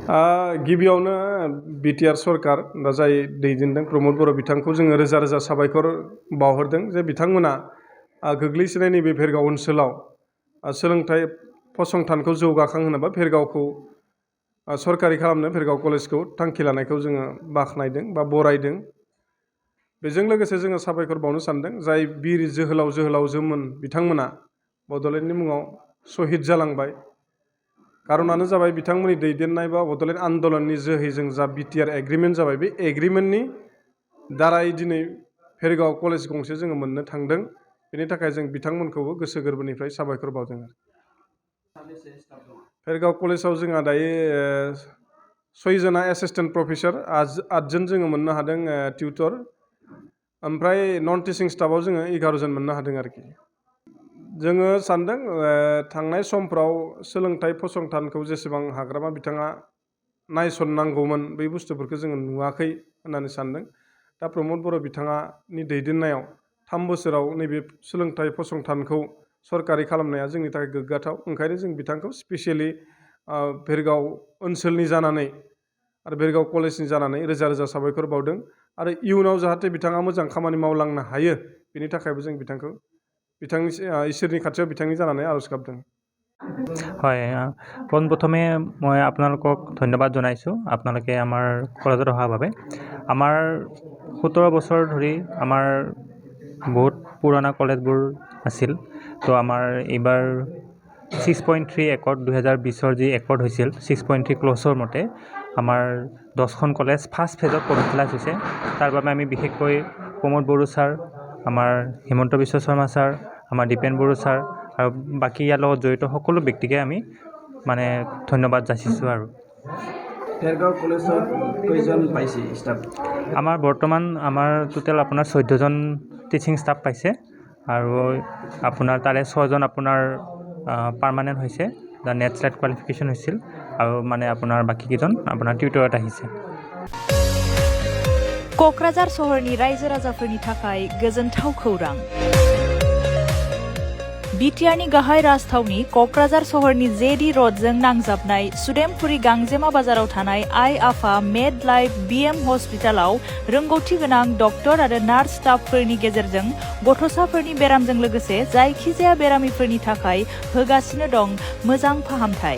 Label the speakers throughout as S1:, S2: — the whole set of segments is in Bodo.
S1: गिबियावनो बिटिआर सरकार दा जाय दैदेनदों प्रमद बर' बिथांखौ जोङो रोजा रोजा साबायखर बावहरदों जे बिथांमोना गोग्लैसोनाय नैबे भेरगाव ओनसोलाव सोलोंथाइ फसंथानखौ जौगाखांहोनो बा भेरगावखौ सरकारि खालामनो भेरगाव कलेजखौ थांखि लानायखौ जोङो बाख्नायदों बा बरायदों। बेजों लोगोसे जोङो साबायखर बावनो सानदों जाय बिर जोहोलावजोमोन बिथांमोना बड'लेण्डनि मुङाव शहीद जालांबाय। कारनानो जाबाय बिथांमोननि दैदेननाय बा बड'लेण्ड आन्दलननि जोहै जों जा बिटिआर एग्रिमेन्ट जाबाय बे एग्रिमेन्टनि दाराय दिनै भेरगाव कलेज गंसे जोङो मोननो थांदों। बेनि थाखाय जों बिथांमोनखौबो गोसो गोरबोनिफ्राय साबायखर बावदों। भेरगाव कलेजाव जोंहा दायो 6 जना एसिस्टेन्ट प्रफेसर 8 जन जोङो मोननो हादों टिउटर, ओमफ्राय नन टिचिं स्टाफआव जोङो 11 जन मोननो हादों आरोखि। जोङो सानदों थांनाय समफ्राव सोलोंथाइ फसंथानखौ जेसेबां हाग्रामा बिथाङा नायसननांगौमोन बै बुस्थुफोरखौ जोङो नुवाखै होननानै सानदों। दा प्रमद बर' बिथाङानि दैदेननायाव 3 बोसोराव नैबे सोलोंथाइ फसंथानखौ सरकारि खालामनाया जोंनि थाखाय गोग्गाथाव। ओंखायनो जों बिथांखौ स्पेसियेलि भेरगाव ओनसोलनि जानानै आरो भेरगाव कलेजनि जानानै रोजा रोजा साबायखर बावदों आरो इयुनाव जाहाथे बिथाङा मोजां खामानि मावलांनो हायो बेनि थाखायबो जों बिथांखौ बिथांनि इसोरनि खाथियाव बिथांनि जानानै आरज गाबदों।
S2: হয়, পোনপ্ৰথমে মই আপোনালোকক ধন্যবাদ জনাইছোঁ আপোনালোকে আমাৰ কলেজত অহাৰ বাবে। আমাৰ 17 বছৰ ধৰি আমাৰ বহুত পুৰণা কলেজবোৰ আছিল। তো আমাৰ এইবাৰ 6.3 একৰ্ড 2020 যি একৰ্ড হৈছিল 6.3 ক্লছৰ মতে আমাৰ 10খন কলেজ ফাৰ্ষ্ট ফেজত কমপ্লিট হৈছে। তাৰ বাবে আমি বিশেষকৈ প্ৰমোদ বড়ো ছাৰ, আমাৰ হিমন্ত বিশ্ব শৰ্মা ছাৰ, আমাৰ দীপেন বড়ো ছাৰ আৰু বাকী ইয়াৰ লগত জড়িত সকলো ব্যক্তিকে আমি মানে ধন্যবাদ যাচিছোঁ। আৰু
S3: भेरगाव कलेजত কেইজন পাইছে ষ্টাফ?
S2: আমাৰ বৰ্তমান আমাৰ টোটেল আপোনাৰ 14 জন টিচিং ষ্টাফ পাইছে আৰু আপোনাৰ তাৰে 6 জন আপোনাৰ পাৰ্মানেণ্ট হৈছে, দা নেট স্লেট কোৱালিফিকেশ্যন হৈছিল আৰু মানে আপোনাৰ বাকী কেইজন আপোনাৰ টিউটৰত আহিছে।
S4: क'क्राझार सहरनि रायजो राजाफोरनि थाखाय गोजोनथाव खौरां। बिटिआरनि गाहाय राजथावनि क'क्राझार सहरनि जेडी रडजों नांजाबनाय सुदेमपुरी गांजेमा बाजाराव थानाय आइ आफा मेड लाइफ बिएम हस्पिटालाव रोंगौथि गोनां डक्टर आरो नार्स स्टाफफोरनि गेजेरजों गथ'साफोरनि बेरामजों लोगोसे जायखिजाया बेरामिफोरनि थाखाय होगासिनो दं मोजां फाहामथाय।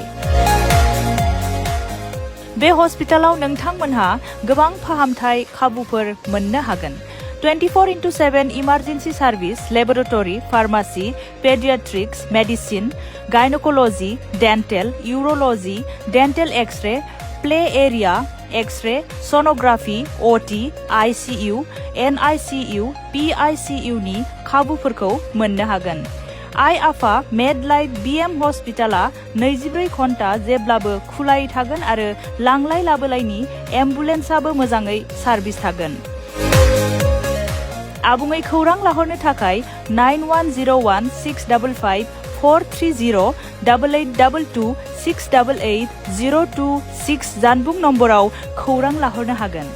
S4: बे हस्पिटालाव नोंथांमोनहा गोबां फाहामथाय खाबुफोर मोननो हागोन। 24/7 emergency service, laboratory, pharmacy, paediatrics, medicine, gynaecology, dental, urology, dental X-ray, play area, X-ray, sonography, OT, ICU, NICU, PICU नि खाबुफोरखौ मोननो हागोन। आइ आफा मेड लाइफ बिएम हस्पिटाला 24 घन्टा जेब्लाबो खुलायै थागोन आरो लांलाय लाबोलायनि एम्बुलेन्सआबो मोजाङै सार्भिस थागोन। आबुङै खौरां लाहरनो थाखाय 9101655430 8822 688 026 जानबुं नम्बराव खौरां लाहरनो हागोन।